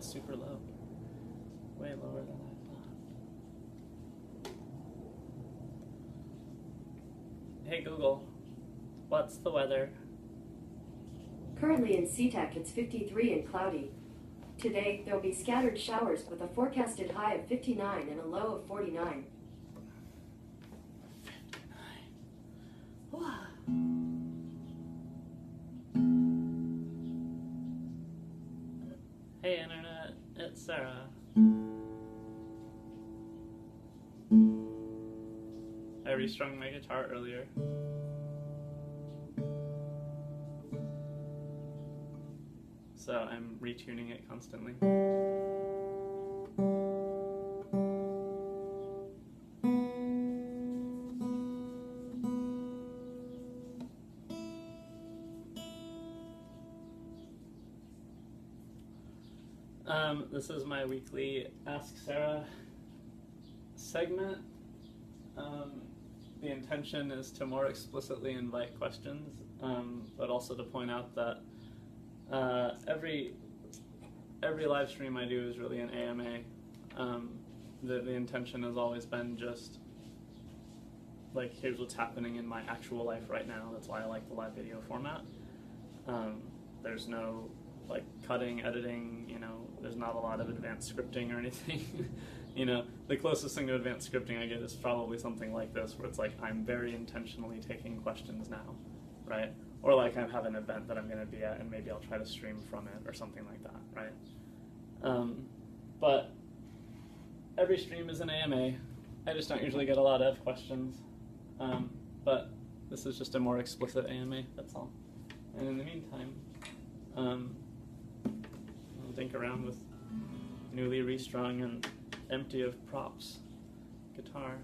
that's super low. Way lower than I thought. Hey Google, what's the weather? Currently in SeaTac, it's 53 and cloudy. Today, there'll be scattered showers with a forecasted high of 59 and a low of 49. 59. Wow. Hey Internet, it's Sarah. I restrung my guitar earlier. So I'm retuning it constantly. This is my weekly Ask Sarah segment. The intention is to more explicitly invite questions, but also to point out that every live stream I do is really an AMA. The intention has always been just like, here's what's happening in my actual life right now. That's why I like the live video format. There's no like cutting, editing, there's not a lot of advanced scripting or anything. The closest thing to advanced scripting I get is probably something like this, where it's like, I'm very intentionally taking questions now, right? Or like I have an event that I'm going to be at and maybe I'll try to stream from it or something like that, right? But every stream is an AMA. I just don't usually get a lot of questions. But this is just a more explicit AMA, that's all. And in the meantime, I'll dink around with newly restrung and empty of props guitar.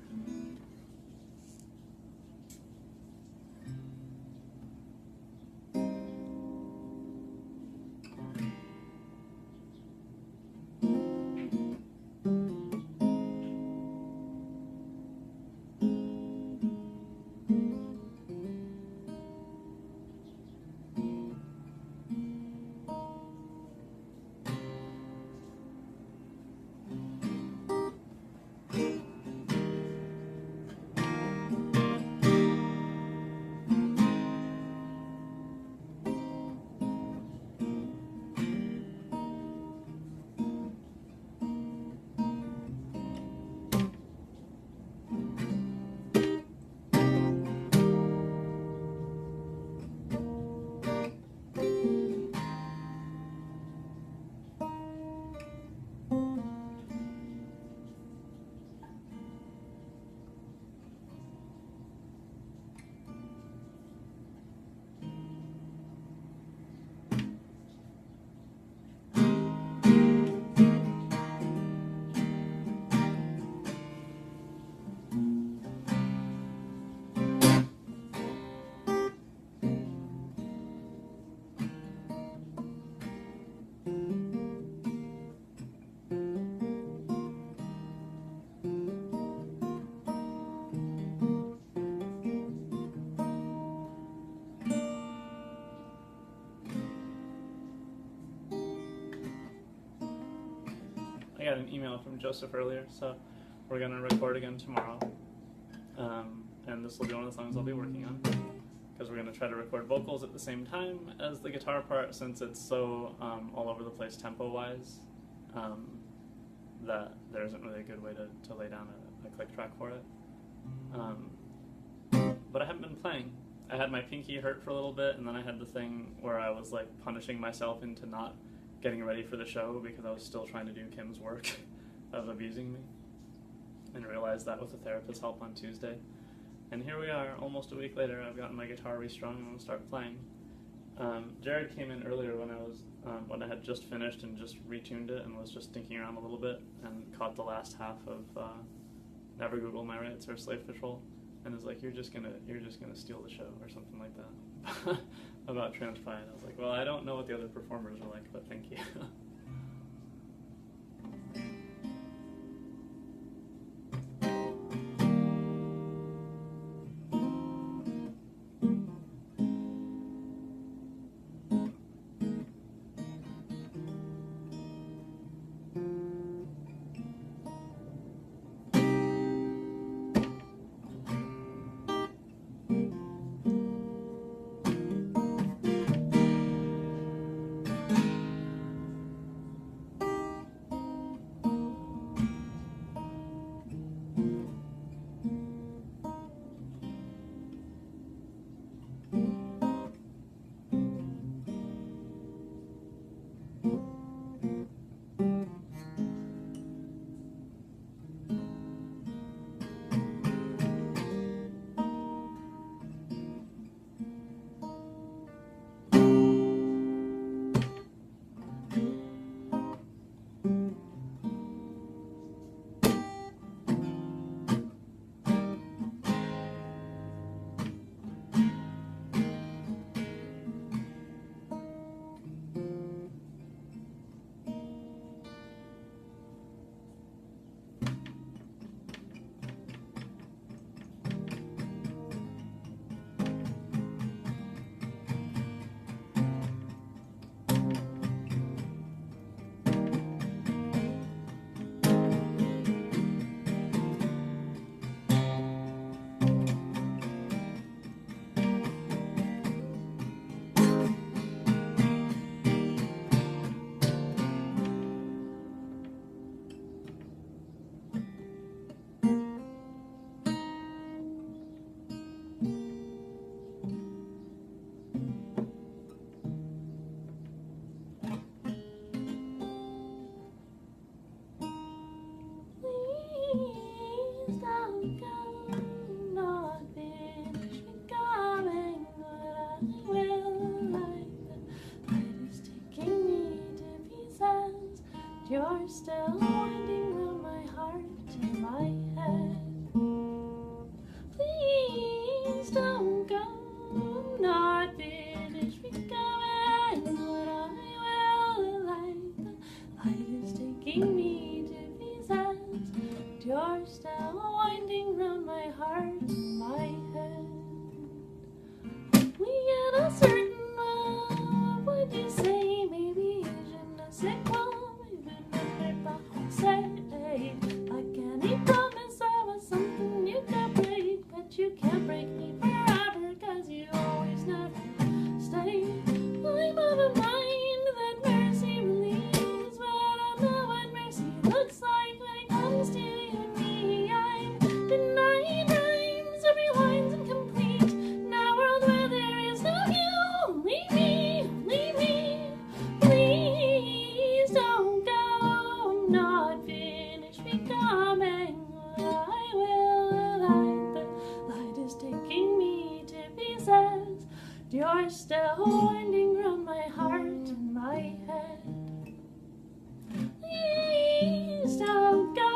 I got an email from Joseph earlier, so we're going to record again tomorrow. And this will be one of the songs I'll be working on, because we're going to try to record vocals at the same time as the guitar part, since it's so all over the place tempo-wise, that there isn't really a good way to lay down a click track for it. But I haven't been playing. I had my pinky hurt for a little bit, and then I had the thing where I was like punishing myself into not getting ready for the show because I was still trying to do Kim's work of abusing me, and realized that with the therapist's help on Tuesday. And here we are, almost a week later. I've gotten my guitar restrung and I'm going to start playing. Jared came in earlier when I had just finished and just retuned it and was just dinking around a little bit, and caught the last half of Never Google My Rights or Slave Patrol, and is like, you're just gonna steal the show or something like that about Transpine. I was like, well, I don't know what the other performers are like, but thank you. still winding round my heart and my head. Please don't go, I'm not finished becoming what I will. The light is taking me to pieces. You're still winding round my heart and my head. We get a certain what would you say? Maybe je ne sais quoi, even if it was say, like any promise I was something you could break, but you can't break me forever, cause you always never stay. I'm of a mind that mercy relieves, but I know what mercy looks like when it comes to you and me. I'm denying rhymes, every line's incomplete. In a world where there is no you, only me. Please don't go, I'm not finished becoming what I will. The light is taking me to pieces. You're still winding round my heart and my head. Please don't go,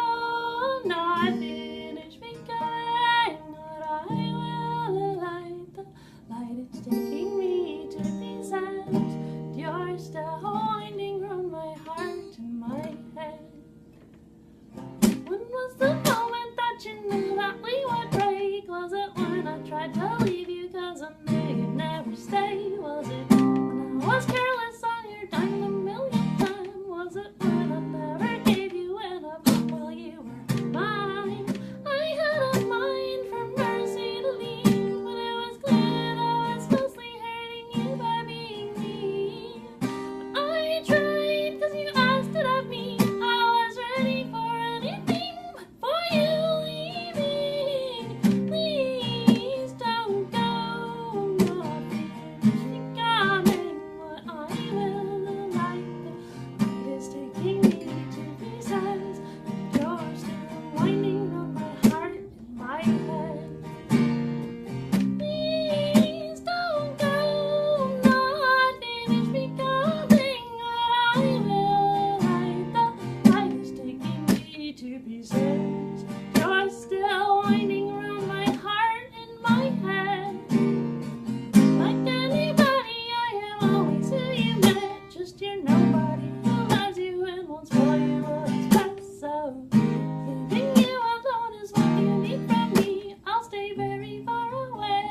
I'm not finished becoming what I will. The light is taking me to pieces. You're still winding round my heart and my head. When was the moment that you knew that we would break? Was it when I tried to leave you cause I knew you'd never stay? Was it when I was careless on your dime a million times? Was it when I never gave you enough while you were mine? I had a mind for mercy to leave, but it was clear that I was mostly hurting you by being mean. But I tried cause you asked it of me. I was ready for anything but for you leaving. Please don't go, I'm not finished becoming what I will. The light is taking me to pieces, and you're still winding round my heart and my head. Please don't go, I'm not finished becoming what I will. The light is taking me to pieces. You're still winding around my heart and my head. Like anybody, I am always who you met. Just your nobody who loves you and wants for you what's best. So leaving you alone is what you need from me. I'll stay very far away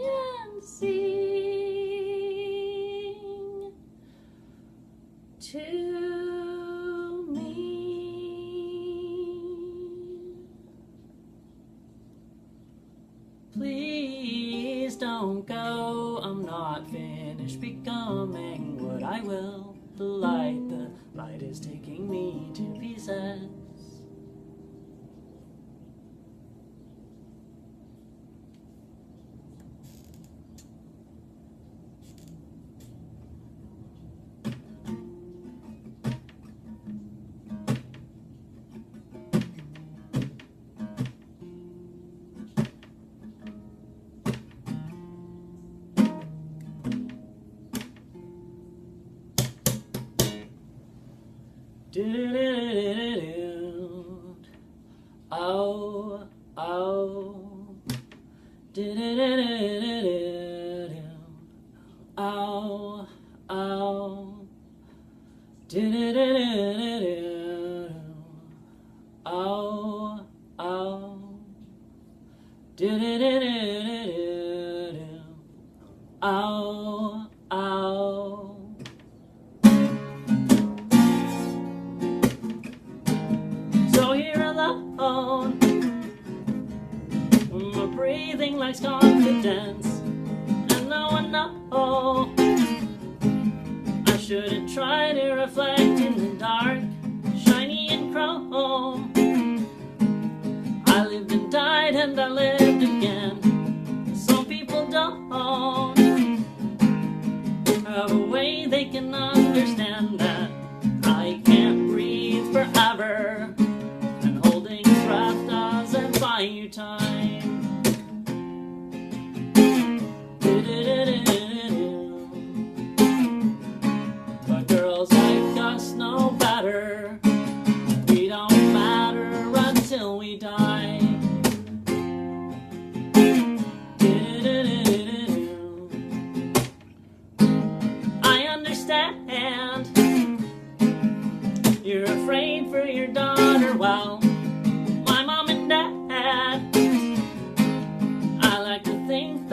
and sing to me. Please don't go, I'm not finished becoming what I will. The light is taking me to pieces. Oh, oh, oh, oh, oh, oh, oh. So you're alone, my breathing lacks confidence, and now I know I shouldn't try to reflect in the dark, shiny and chrome. I lived and died and I lived again. Some people don't have a way they can understand that I can't breathe forever, and holding breath doesn't buy you time.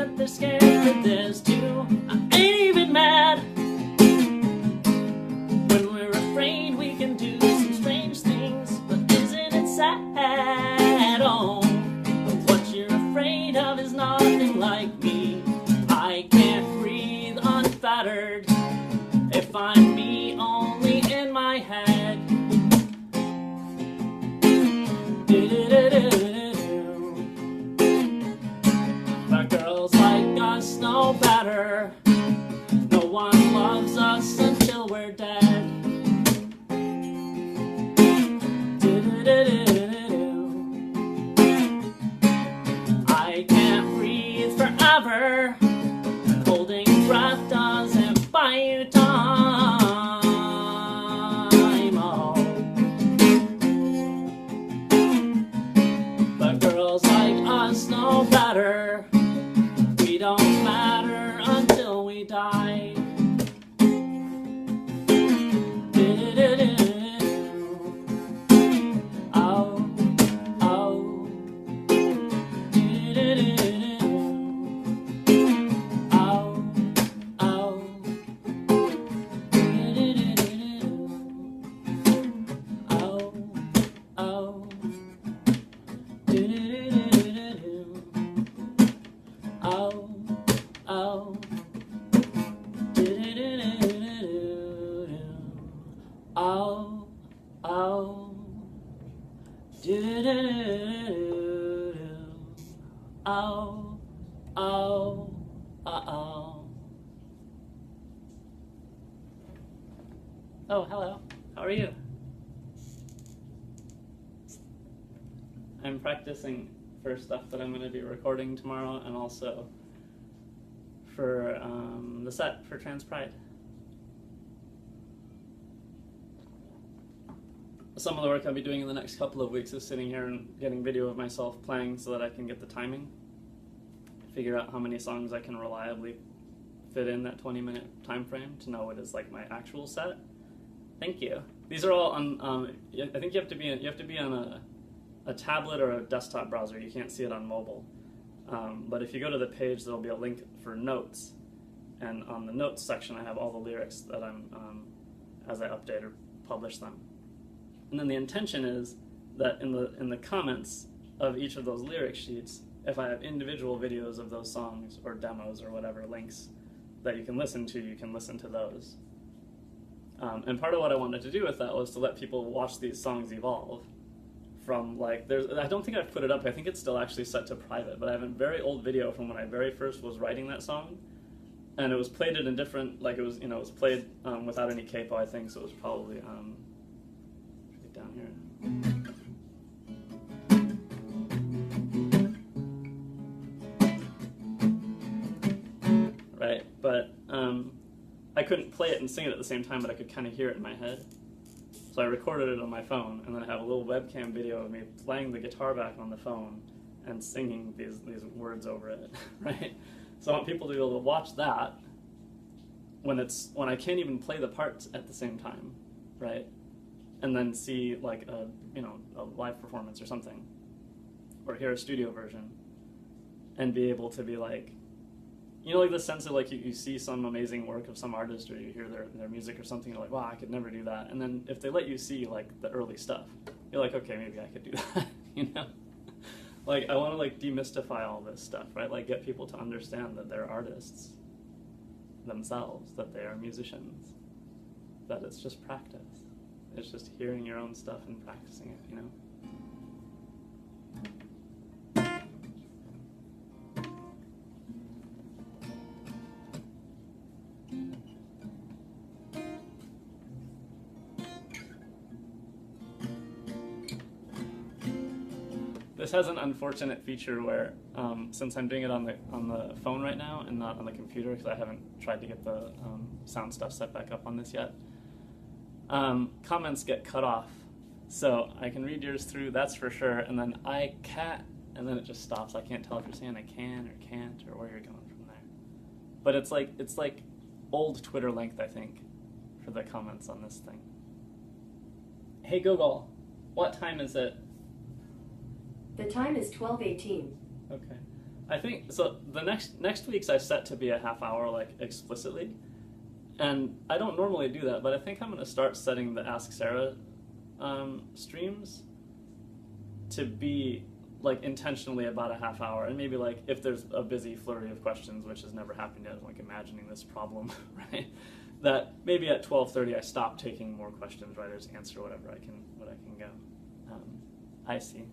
that they're scared for this too. I ain't even mad. When we're afraid we can do some strange things, but isn't it sad? Oh, what you're afraid of is nothing like me. I can't breathe unfettered if I'm me only in my head. But girls like us know better. No one loves us until we're dead. I can't breathe forever. Holding breath doesn't buy you time. Oh. But girls like us know better. We don't matter until we die. Oh, oh. Oh, hello. How are you? I'm practicing for stuff that I'm going to be recording tomorrow, and also for the set for Trans Pride. Some of the work I'll be doing in the next couple of weeks is sitting here and getting video of myself playing so that I can get the timing, figure out how many songs I can reliably fit in that 20-minute time frame to know what is like my actual set. Thank you. These are all on. I think you have to be on a tablet or a desktop browser. You can't see it on mobile. But if you go to the page, there'll be a link for notes, and on the notes section, I have all the lyrics that I'm as I update or publish them. And then the intention is that in the comments of each of those lyric sheets, if I have individual videos of those songs or demos or whatever links that you can listen to those. And part of what I wanted to do with that was to let people watch these songs evolve from like, I don't think I've put it up, I think it's still actually set to private, but I have a very old video from when I very first was writing that song, and it was played in a different, like it was played without any capo, I think, so it was probably, down here. Right, but I couldn't play it and sing it at the same time, but I could kind of hear it in my head. So I recorded it on my phone, and then I have a little webcam video of me playing the guitar back on the phone and singing these words over it, right? So I want people to be able to watch that when I can't even play the parts at the same time, right? And then see like a live performance or something, or hear a studio version, and be able to be like, like the sense of like you see some amazing work of some artist, or you hear their music or something, you're like, wow, I could never do that. And then if they let you see like the early stuff, you're like, okay, maybe I could do that, Like I want to like demystify all this stuff, right? Like get people to understand that they're artists themselves, that they are musicians, that it's just practice. It's just hearing your own stuff and practicing it, This has an unfortunate feature where, since I'm doing it on the phone right now and not on the computer, because I haven't tried to get the sound stuff set back up on this yet, comments get cut off. So I can read yours through, that's for sure, and then I can't, and then it just stops. I can't tell if you're saying I can or can't or where you're going from there. But it's like old Twitter length, I think, for the comments on this thing. Hey Google, what time is it? The time is 12:18. Okay. I think so. The next week's I set to be a half hour, like explicitly, and I don't normally do that, but I think I'm going to start setting the Ask Sarah streams to be like intentionally about a half hour, and maybe like if there's a busy flurry of questions, which has never happened yet, like imagining this problem, right? That maybe at 12:30 I stop taking more questions, right? Or just answer whatever I can go. I see.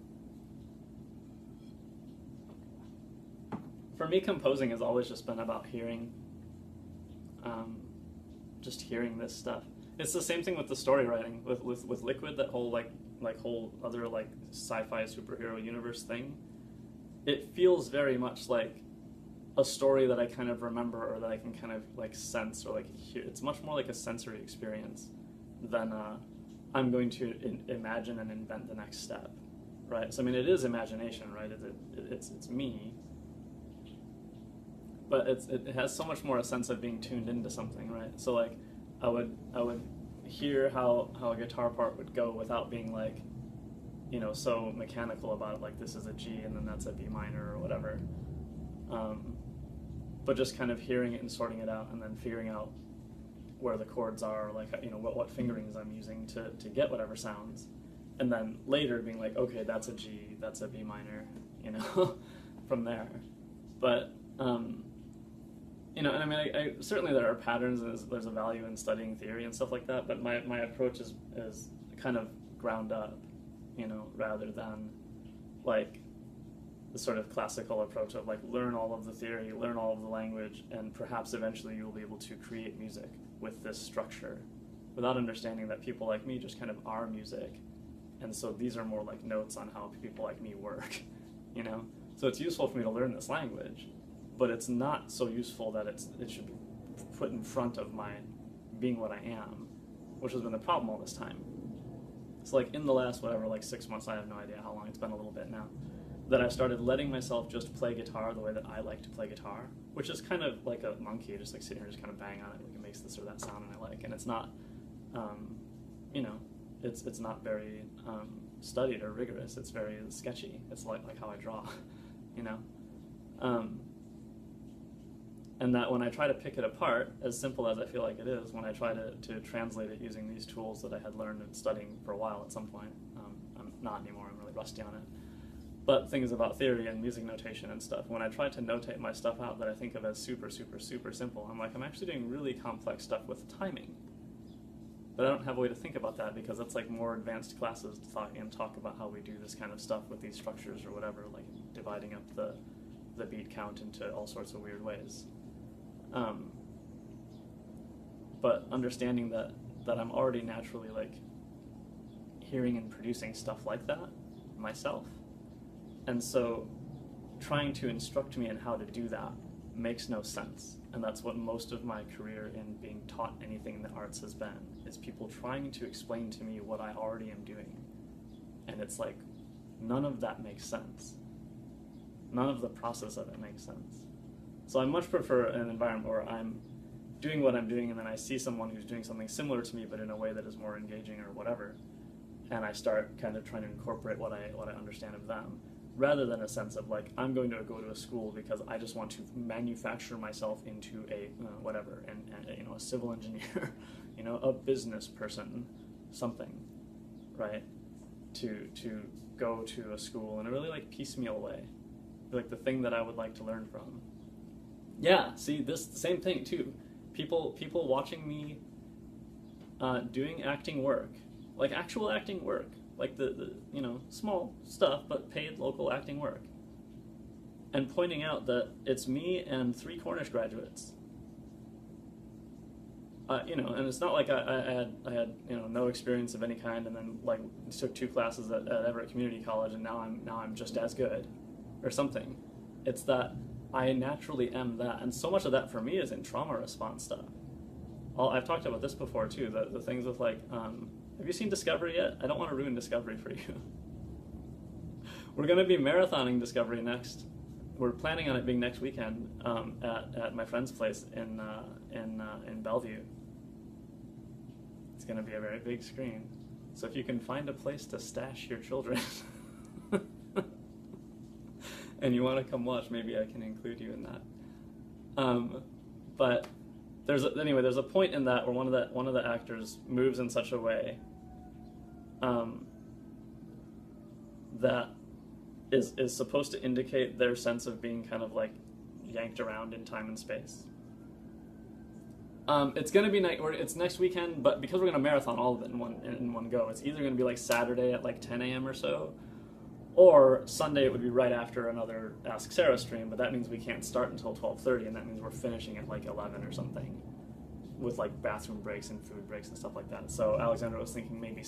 For me, composing has always just been about hearing, just hearing this stuff. It's the same thing with the story writing with Liquid, that whole whole other like sci-fi superhero universe thing. It feels very much like a story that I kind of remember, or that I can kind of like sense or like hear. It's much more like a sensory experience than I'm going to imagine and invent the next step, right? So I mean, it is imagination, right? It's me, but it has so much more a sense of being tuned into something, right? So like I would hear how a guitar part would go without being like, so mechanical about it, like this is a G and then that's a B minor or whatever. But just kind of hearing it and sorting it out, and then figuring out where the chords are, like what fingerings I'm using to get whatever sounds, and then later being like, okay, that's a G, that's a B minor, from there. But and I mean, I certainly there are patterns, and there's a value in studying theory and stuff like that. But my approach is kind of ground up, rather than like the sort of classical approach of like learn all of the theory, learn all of the language, and perhaps eventually you'll be able to create music with this structure, without understanding that people like me just kind of are music, and so these are more like notes on how people like me work, So it's useful for me to learn this language, but it's not so useful that it should be put in front of my being what I am, which has been the problem all this time. So like in the last 6 months, I have no idea how long it's been, a little bit now, that I started letting myself just play guitar the way that I like to play guitar, which is kind of like a monkey, just like sitting here, just kind of bang on it, like it makes this or that sound, and I like, and it's not, it's not very studied or rigorous. It's very sketchy. It's like how I draw, and that when I try to pick it apart, as simple as I feel like it is, when I try to translate it using these tools that I had learned and studying for a while at some point, I'm not anymore, I'm really rusty on it, but things about theory and music notation and stuff, when I try to notate my stuff out that I think of as super, super, super simple, I'm like, I'm actually doing really complex stuff with timing. But I don't have a way to think about that, because it's like more advanced classes to talk about how we do this kind of stuff with these structures or whatever, like dividing up the beat count into all sorts of weird ways. But understanding that I'm already naturally like hearing and producing stuff like that myself, and so trying to instruct me in how to do that makes no sense. And that's what most of my career in being taught anything in the arts has been, is people trying to explain to me what I already am doing. And it's like, none of that makes sense. None of the process of it makes sense. So I much prefer an environment where I'm doing what I'm doing, and then I see someone who's doing something similar to me, but in a way that is more engaging or whatever, and I start kind of trying to incorporate what I understand of them, rather than a sense of like, I'm going to go to a school because I just want to manufacture myself into a whatever, and a civil engineer, a business person, something, right? To go to a school in a really like piecemeal way, like the thing that I would like to learn from. Yeah, see, this same thing too. People watching me doing acting work, like actual acting work, like the small stuff, but paid local acting work, and pointing out that it's me and 3 Cornish graduates. And it's not like I had no experience of any kind, and then like took 2 classes at Everett Community College, and now I'm just as good, or something. It's that I naturally am that, and so much of that for me is in trauma response stuff. I've talked about this before too. The things with like, have you seen Discovery yet? I don't want to ruin Discovery for you. We're going to be marathoning Discovery next. We're planning on it being next weekend at my friend's place in Bellevue. It's going to be a very big screen. So if you can find a place to stash your children and you want to come watch, maybe I can include you in that. But there's a point in that where one of the actors moves in such a way that is supposed to indicate their sense of being kind of like yanked around in time and space. It's gonna be it's next weekend, but because we're gonna marathon all of it in one go, it's either gonna be like Saturday at like 10 a.m. or so, or Sunday it would be right after another Ask Sarah stream. But that means we can't start until 12:30, and that means we're finishing at like 11 or something, with like bathroom breaks and food breaks and stuff like that. So Alexandra was thinking maybe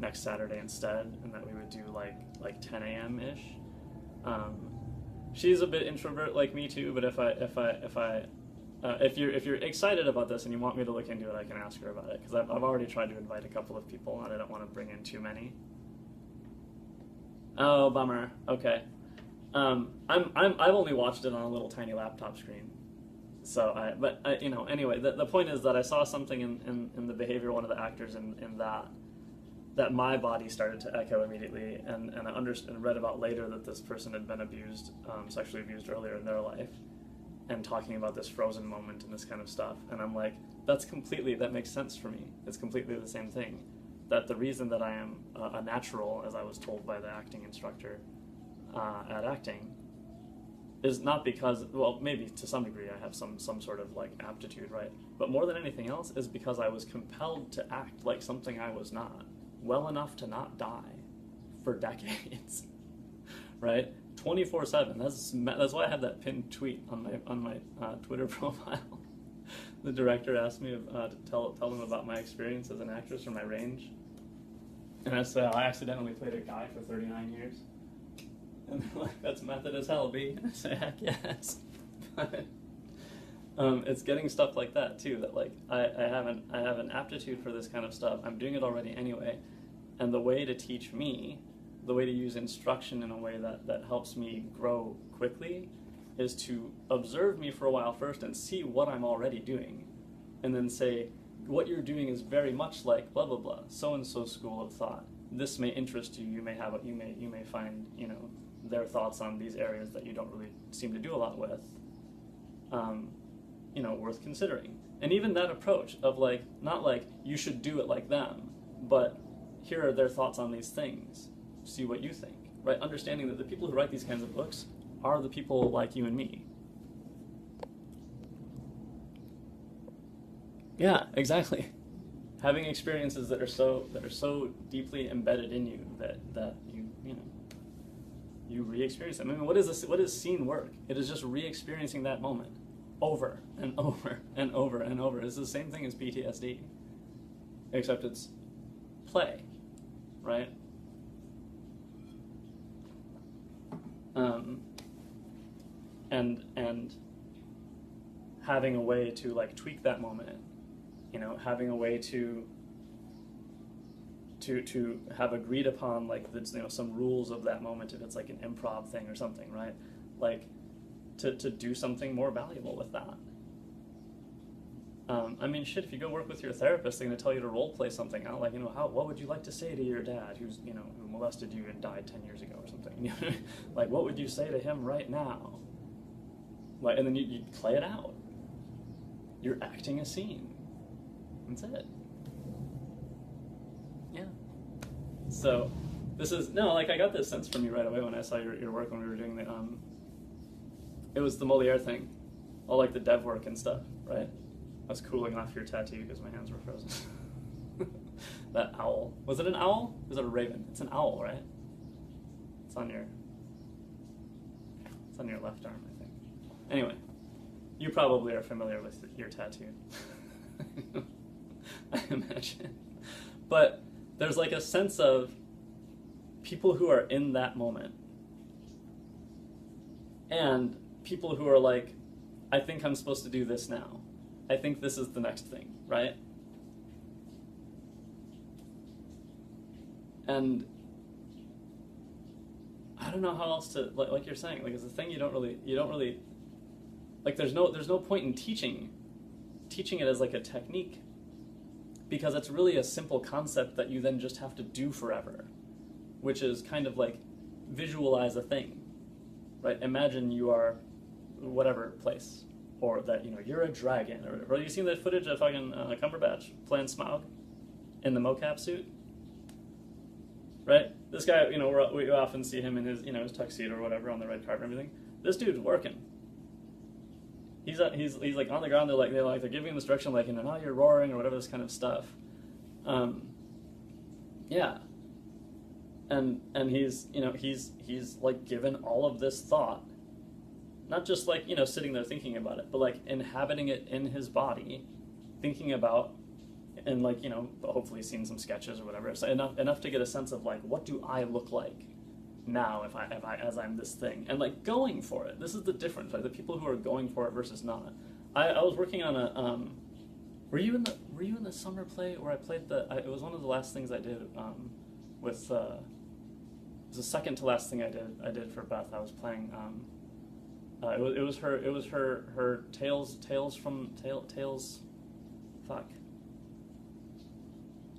next Saturday instead, and that we would do like 10 a.m. ish. She's a bit introvert like me too, but if you're excited about this and you want me to look into it, I can ask her about it, because I've already tried to invite a couple of people and I don't want to bring in too many. Oh, bummer. Okay. I've only watched it on a little tiny laptop screen. So anyway, the point is that I saw something in the behavior of one of the actors in that my body started to echo immediately, and I understood and read about later that this person had been abused, sexually abused earlier in their life, and talking about this frozen moment and this kind of stuff. And I'm like, that makes sense for me. It's completely the same thing. That the reason that I am a natural, as I was told by the acting instructor at acting, is not because, well, maybe to some degree I have some sort of like aptitude, right? But more than anything else is because I was compelled to act like something I was not, well enough to not die for decades, right? 24/7. That's why I have that pinned tweet on my Twitter profile. The director asked me to tell them about my experience as an actress or my range, and I said I accidentally played a guy for 39 years, and they're like, "That's method as hell, B." And I say, "Heck yes." But it's getting stuff like that too. That like I have an aptitude for this kind of stuff. I'm doing it already anyway, and the way to teach me, the way to use instruction in a way that helps me grow quickly, is to observe me for a while first and see what I'm already doing, and then say, what you're doing is very much like blah blah blah, so and so school of thought. This may interest you. You may find their thoughts on these areas that you don't really seem to do a lot with, worth considering. And even that approach of like, not like you should do it like them, but here are their thoughts on these things. See what you think, right? Understanding that the people who write these kinds of books are the people like you and me. Yeah, exactly. Having experiences that are so deeply embedded in you that you re-experience them. I mean, what is scene work? It is just re-experiencing that moment over and over and over and over. It's the same thing as PTSD, except it's play, right? And having a way to like tweak that moment, having a way to have agreed upon like some rules of that moment, if it's like an improv thing or something, right? Like to do something more valuable with that. I mean, shit, if you go work with your therapist, they're going to tell you to role play something out, like, what would you like to say to your dad who molested you and died 10 years ago or something? Like, what would you say to him right now? Like, and then you play it out. You're acting a scene. That's it. Yeah. So, I got this sense from you right away when I saw your work when we were doing it was the Molière thing, all like the dev work and stuff, right? I was cooling off your tattoo because my hands were frozen. That owl. Was it an owl? Or was it a raven? It's an owl, right? It's on your left arm, I think. Anyway, you probably are familiar with your tattoo. I imagine. But there's like a sense of people who are in that moment and people who are like, I think I'm supposed to do this now. I think this is the next thing, right? And I don't know how else to, like you're saying, like it's a thing you don't really, like there's no point in teaching it as like a technique, because it's really a simple concept that you then just have to do forever, which is kind of like visualize a thing, right? Imagine you are whatever place, or that, you know, you're a dragon, or you seen that footage of fucking Cumberbatch playing Smaug in the mocap suit, right? This guy, you know, we often see him in his, you know, his tuxedo or whatever on the red carpet and everything. This dude's working. He's like on the ground. They're giving him instruction, like, you know, now you're roaring or whatever, this kind of stuff. Yeah. And he's, you know, he's like given all of this thought, not just like, you know, sitting there thinking about it, but like inhabiting it in his body, thinking about, and like, you know, hopefully seen some sketches or whatever. So enough to get a sense of like, what do I look like now if I as I'm this thing, and like going for it. This is the difference, like the people who are going for it versus not. I was working on a were you in the summer play where I played it was one of the last things I did with it was the second to last thing I did for Beth. I was playing it was her tales from fuck.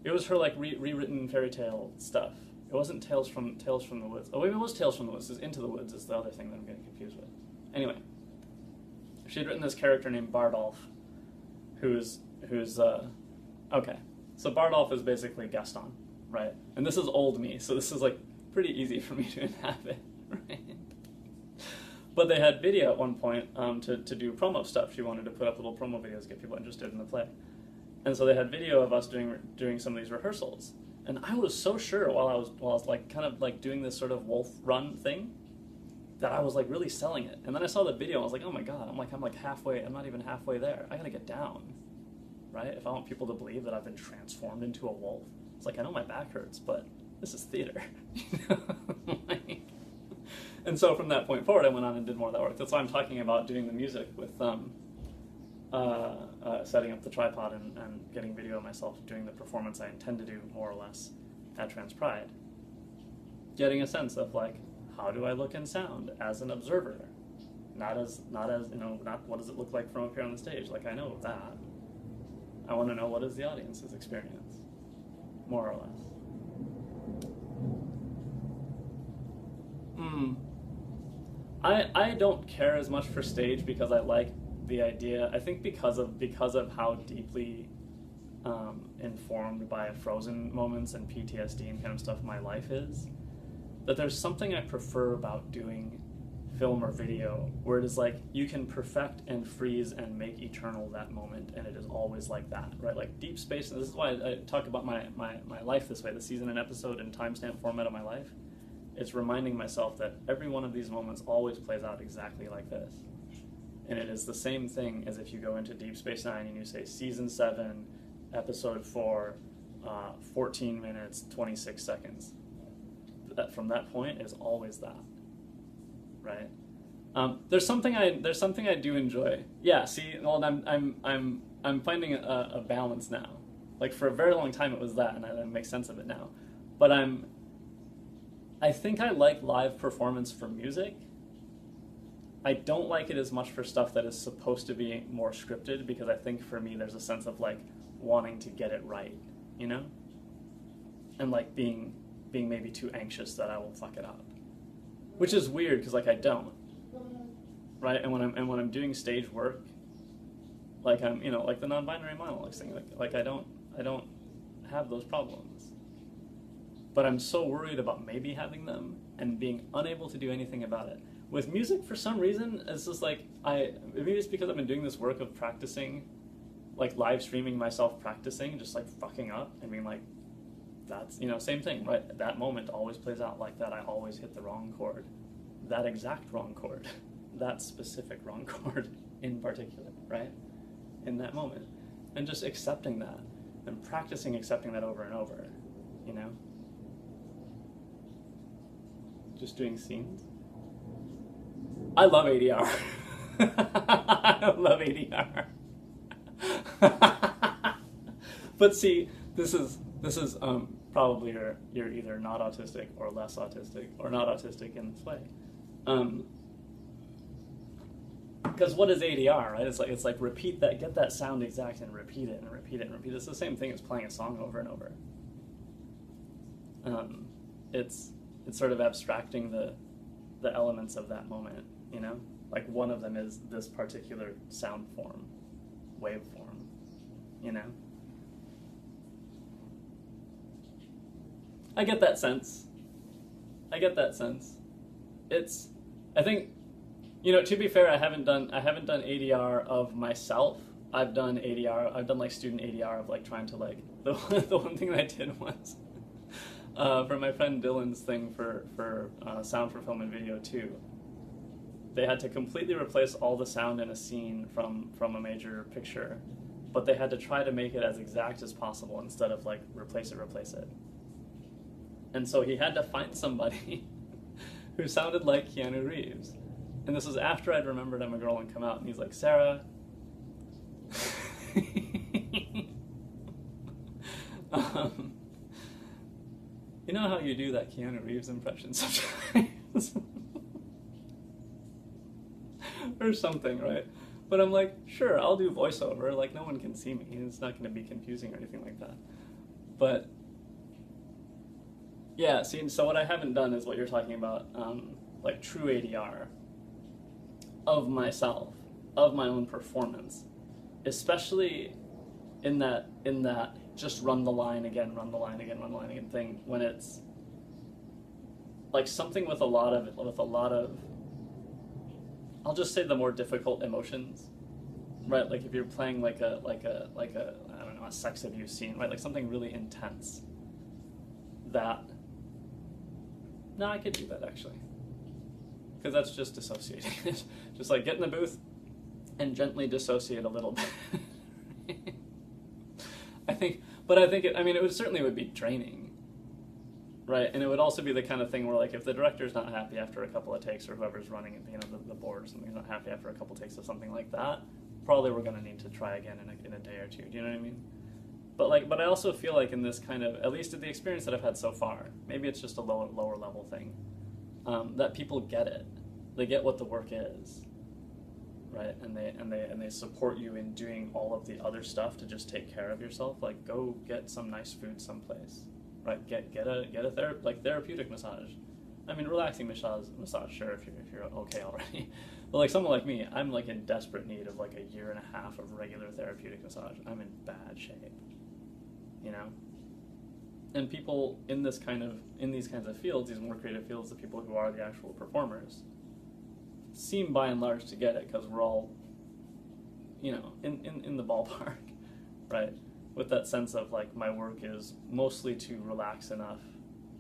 It was her like rewritten fairy tale stuff. It wasn't Tales from the Woods. Oh, maybe it was Tales from the Woods. Into the Woods is the other thing that I'm getting confused with. Anyway, she had written this character named Bardolph, who's okay. So Bardolph is basically Gaston, right? And this is old me, so this is like pretty easy for me to inhabit, right? But they had video at one point to do promo stuff. She wanted to put up little promo videos, get people interested in the play. And so they had video of us doing some of these rehearsals. And I was so sure while I was like kind of like doing this sort of wolf run thing that I was like really selling it. And then I saw the video and I was like, oh my god, I'm like halfway, I'm not even halfway there. I gotta get down, right? If I want people to believe that I've been transformed into a wolf. It's like, I know my back hurts, but this is theater. And so from that point forward, I went on and did more of that work. That's why I'm talking about doing the music with setting up the tripod and getting video of myself doing the performance I intend to do, more or less, at Trans Pride. Getting a sense of, like, how do I look and sound as an observer? Not as you know, not what does it look like from up here on the stage. Like, I know that. I want to know what is the audience's experience, more or less. I don't care as much for stage because I like the idea. I think because of how deeply informed by frozen moments and PTSD and kind of stuff my life is, that there's something I prefer about doing film or video where it is like you can perfect and freeze and make eternal that moment, and it is always like that, right? Like deep space. And this is why I talk about my life this way, the season and episode and timestamp format of my life. It's reminding myself that every one of these moments always plays out exactly like this. And it is the same thing as if you go into Deep Space Nine and you say Season 7, Episode 4, 14 minutes, 26 seconds. From that point is always that, right? There's something I do enjoy. Yeah, see, well, I'm finding a balance now. Like for a very long time it was that, and I make sense of it now. But I think I like live performance for music. I don't like it as much for stuff that is supposed to be more scripted, because I think for me there's a sense of like wanting to get it right, you know? And like being maybe too anxious that I will fuck it up. Which is weird because like I don't. Right? And when I'm doing stage work, like I'm, you know, like the non-binary monologues thing, like I don't have those problems. But I'm so worried about maybe having them and being unable to do anything about it. With music, for some reason, it's just like, maybe it's because I've been doing this work of practicing, like live streaming myself practicing, just like fucking up and being like, that's, you know, same thing, right? That moment always plays out like that. I always hit the wrong chord. That exact wrong chord. That specific wrong chord in particular, right? In that moment. And just accepting that and practicing accepting that over and over, you know? Just doing scenes. I love ADR. I love ADR. But see, this is probably you're either not autistic or less autistic or not autistic in this way. Because what is ADR, right? It's like repeat that, get that sound exact and repeat it and repeat it and repeat it. It's the same thing as playing a song over and over. It's sort of abstracting the elements of that moment, you know? Like one of them is this particular sound form, waveform, you know? I get that sense. I think, you know, to be fair, I haven't done ADR of myself. I've done like student ADR of like trying to like, the one thing that I did was, for my friend Dylan's thing for Sound for Film and Video 2, they had to completely replace all the sound in a scene from a major picture, but they had to try to make it as exact as possible instead of like replace it. And so he had to find somebody who sounded like Keanu Reeves. And this was after I'd remembered I'm a Girl and come out, and he's like, Sarah, you know how you do that Keanu Reeves impression sometimes? Or something, right? But I'm like, sure, I'll do voiceover, like no one can see me, and it's not going to be confusing or anything like that. But yeah, see, so what I haven't done is what you're talking about, like true ADR of myself, of my own performance, especially in that just run the line again thing, when it's like something with a lot of, I'll just say the more difficult emotions, right? Like if you're playing like a I don't know, a sex abuse scene, right? Like something really intense. No, I could do that actually, because that's just dissociating. Just like get in the booth and gently dissociate a little bit. I think it certainly would be draining, right? And it would also be the kind of thing where, like, if the director's not happy after a couple of takes, or whoever's running it, you know, the board or something's not happy after a couple of takes of something like that, probably we're going to need to try again in a day or two. Do you know what I mean? But I also feel like in this kind of, at least in the experience that I've had so far, maybe it's just a lower level thing, that people get it. They get what the work is, right? And they support you in doing all of the other stuff to just take care of yourself. Like, go get some nice food someplace, right? Get a therapeutic massage. I mean, relaxing massage, sure, if you're okay already. But like someone like me, I'm like in desperate need of like a year and a half of regular therapeutic massage. I'm in bad shape, you know. And people in these kinds of fields, these more creative fields, the people who are the actual performers, seem by and large to get it, because we're all, you know, in the ballpark, right? With that sense of like, my work is mostly to relax enough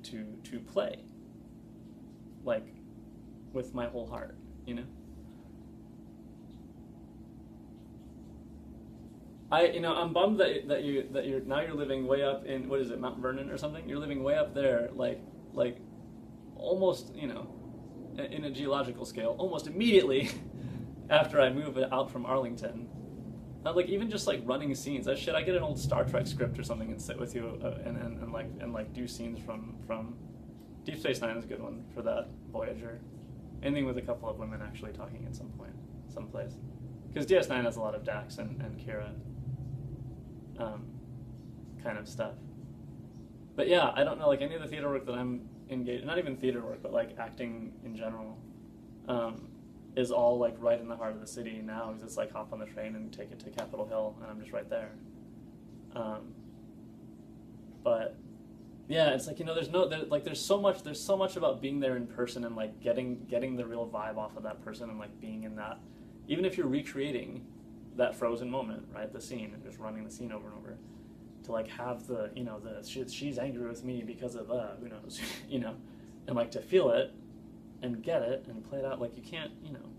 to play, like, with my whole heart, you know. I'm bummed that you're now living way up in, what is it, Mount Vernon or something? You're living way up there, like almost, you know, in a geological scale, almost immediately after I move out from Arlington. Like, even just like running scenes, I get an old Star Trek script or something and sit with you and do scenes from Deep Space Nine is a good one for that. Voyager, anything with a couple of women actually talking at some point, someplace, because DS9 has a lot of Dax and Kira kind of stuff. But yeah, I don't know, like any of the theater work that I'm engaged, not even theater work, but like acting in general, is all like right in the heart of the city now, because it's like hop on the train and take it to Capitol Hill, and I'm just right there. But yeah, it's like, you know, there's so much about being there in person and like getting the real vibe off of that person, and like being in that, even if you're recreating that frozen moment, right, the scene, and just running the scene over and over, to like have the, you know, she's angry with me because of who knows, you know, and like to feel it and get it and play it out. Like, you can't, you know,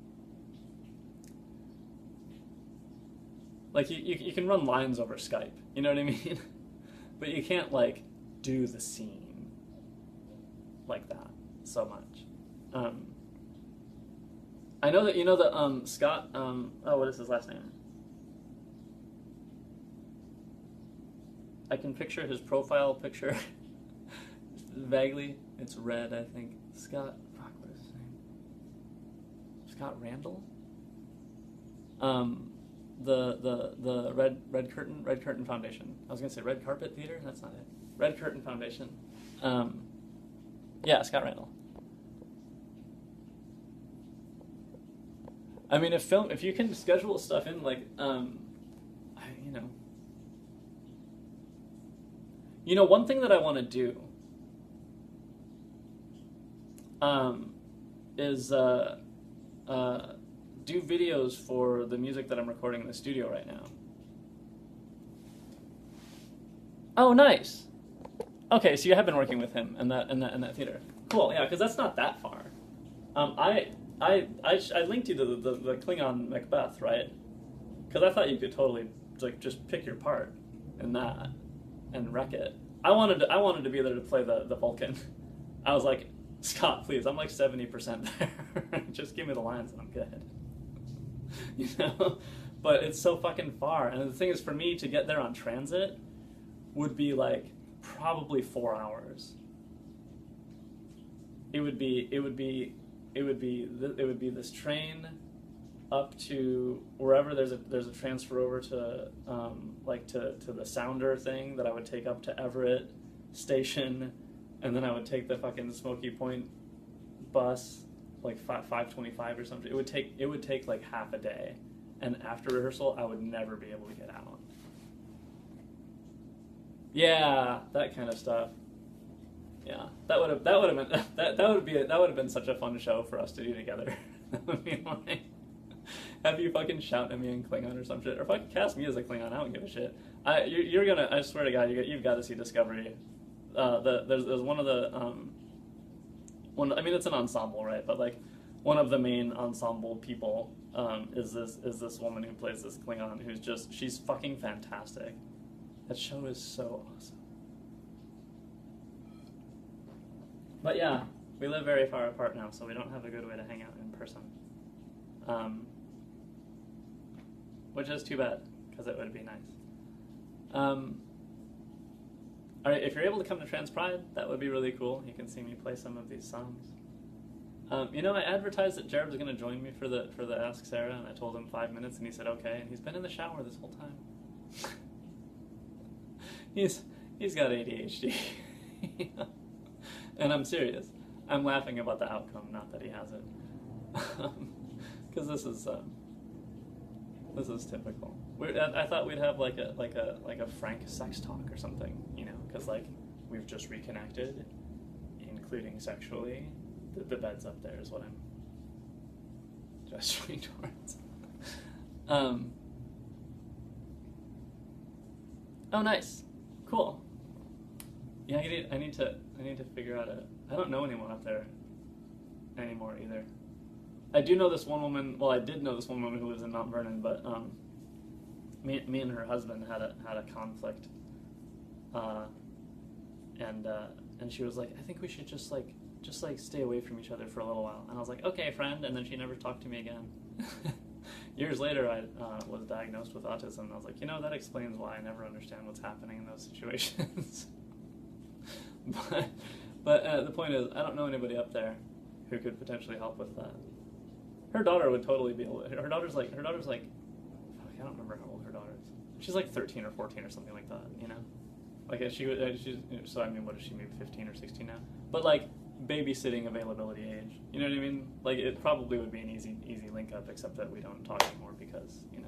like you can run lines over Skype, you know what I mean? But you can't like do the scene like that so much. I know that, you know, that Scott, what is his last name? I can picture his profile picture vaguely. It's red, I think. Scott, what is his name? Scott Randall? The Red Curtain Foundation. I was gonna say Red Carpet Theater. That's not it. Red Curtain Foundation. Yeah, Scott Randall. I mean, if you can schedule stuff in, like, one thing that I want to do, is do videos for the music that I'm recording in the studio right now. Oh, nice. Okay, so you have been working with him in that theater. Cool, yeah, because that's not that far. I linked you to the Klingon Macbeth, right? Because I thought you could totally like just pick your part in that and wreck it. I wanted to be there to play the Vulcan. I was like, Scott, please, I'm like 70% there. Just give me the lines and I'm good. You know? But it's so fucking far. And the thing is, for me to get there on transit would be like probably 4 hours. It would be this train up to wherever there's a transfer over to to the Sounder thing that I would take up to Everett Station, and then I would take the fucking Smoky Point bus, like 5:25 or something. It would take like half a day, and after rehearsal I would never be able to get out. Yeah, that kind of stuff. Yeah, that would have been that would have been such a fun show for us to do together. That would be like, have you fucking shout at me in Klingon or some shit, or fucking cast me as a Klingon. I don't give a shit. You're gonna. I swear to God, you've got to see Discovery. There's one of the I mean, it's an ensemble, right? But like one of the main ensemble people is this woman who plays this Klingon she's fucking fantastic. That show is so awesome. But yeah, we live very far apart now, so we don't have a good way to hang out in person. Which is too bad, because it would be nice. Alright, if you're able to come to Trans Pride, that would be really cool. You can see me play some of these songs. I advertised that Jared was going to join me for the Ask Sarah, and I told him 5 minutes, and he said okay, and he's been in the shower this whole time. He's got ADHD. And I'm serious. I'm laughing about the outcome, not that he has it. Because this is typical. I thought we'd have like a frank sex talk or something, because like we've just reconnected, including sexually. The bed's up there is what I'm gesturing towards. Oh, nice, cool. Yeah, I need to figure out I don't know anyone up there anymore either. I do know this one woman. Well, I did know this one woman who lives in Mount Vernon, but me and her husband had a conflict, and she was like, I think we should just stay away from each other for a little while. And I was like, okay, friend. And then she never talked to me again. Years later, I was diagnosed with autism, and I was like, that explains why I never understand what's happening in those situations. But the point is, I don't know anybody up there who could potentially help with that. Her daughter would totally be able to. Her daughter's like, fuck, I don't remember how old her daughter is. She's like 13 or 14 or something like that, Like she's, so I mean, what is she, maybe 15 or 16 now? But like babysitting availability age, you know what I mean? Like it probably would be an easy link up, except that we don't talk anymore because, yeah.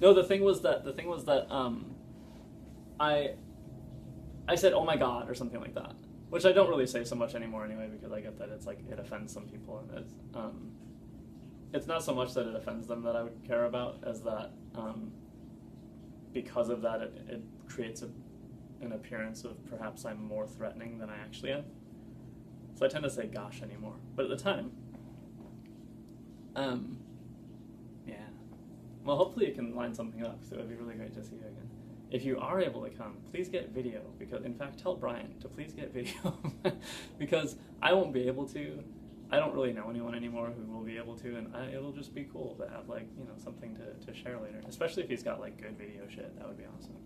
No, the thing was that I said, oh my God, or something like that, which I don't really say so much anymore anyway, because I get that it's like, it offends some people, and it's not so much that it offends them that I would care about, as that because of that it creates an appearance of perhaps I'm more threatening than I actually am. So I tend to say gosh anymore. But at the time, yeah. Well, hopefully you can line something up, so it would be really great to see you again. If you are able to come, please get video, because, in fact, tell Brian to please get video, because I won't be able to. I don't really know anyone anymore who will be able to, and it'll just be cool to have, like, something to share later, especially if he's got, like, good video shit. That would be awesome.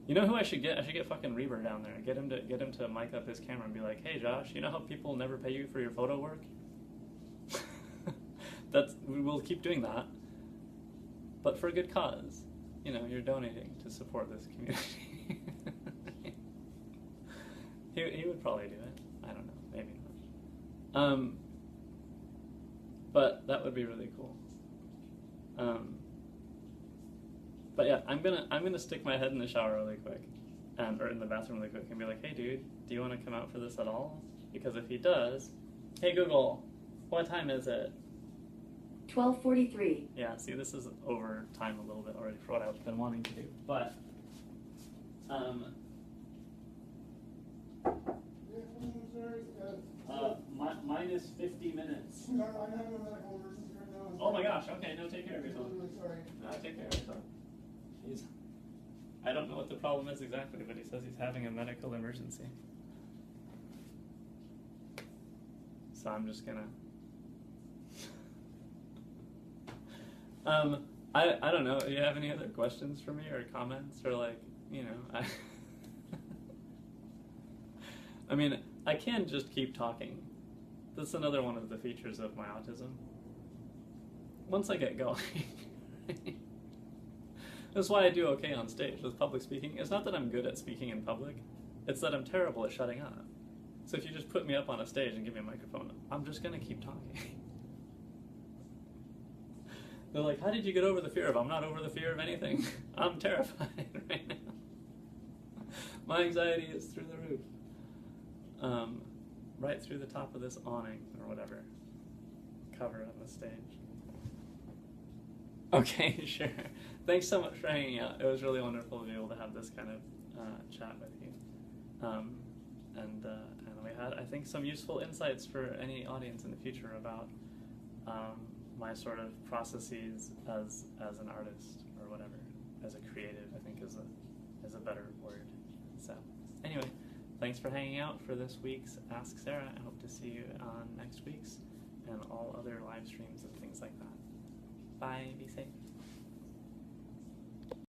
You know who I should get? I should get fucking Reaver down there. Get him to mic up his camera and be like, hey, Josh, you know how people never pay you for your photo work? We'll keep doing that, but for a good cause. You're donating to support this community. he would probably do it. I don't know, maybe not. But that would be really cool. But yeah, I'm gonna stick my head in the shower really quick, or in the bathroom really quick, and be like, hey dude, do you want to come out for this at all? Because if he does, hey Google, what time is it? 12:43. Yeah, see, this is over time a little bit already for what I've been wanting to do, but minus 50 minutes. I'm having a medical emergency right now. Oh my gosh, okay, no, take care of yourself. I'm really sorry. No, take care of yourself. I don't know what the problem is exactly, but he says he's having a medical emergency. So I'm just gonna... I don't know, do you have any other questions for me or comments or like, you know, I mean, I can just keep talking. That's another one of the features of my autism. Once I get going. That's why I do okay on stage with public speaking. It's not that I'm good at speaking in public, it's that I'm terrible at shutting up. So if you just put me up on a stage and give me a microphone, I'm just gonna keep talking. They're like, how did you get over the fear of? I'm not over the fear of anything. I'm terrified right now. My anxiety is through the roof. Right through the top of this awning, or whatever, cover on the stage. Okay, sure. Thanks so much for hanging out. It was really wonderful to be able to have this kind of chat with you. And we had, I think, some useful insights for any audience in the future about my sort of processes as an artist or whatever, as a creative, I think is a better word. So anyway, thanks for hanging out for this week's Ask Sarah. I hope to see you on next week's and all other live streams and things like that. Bye, be safe.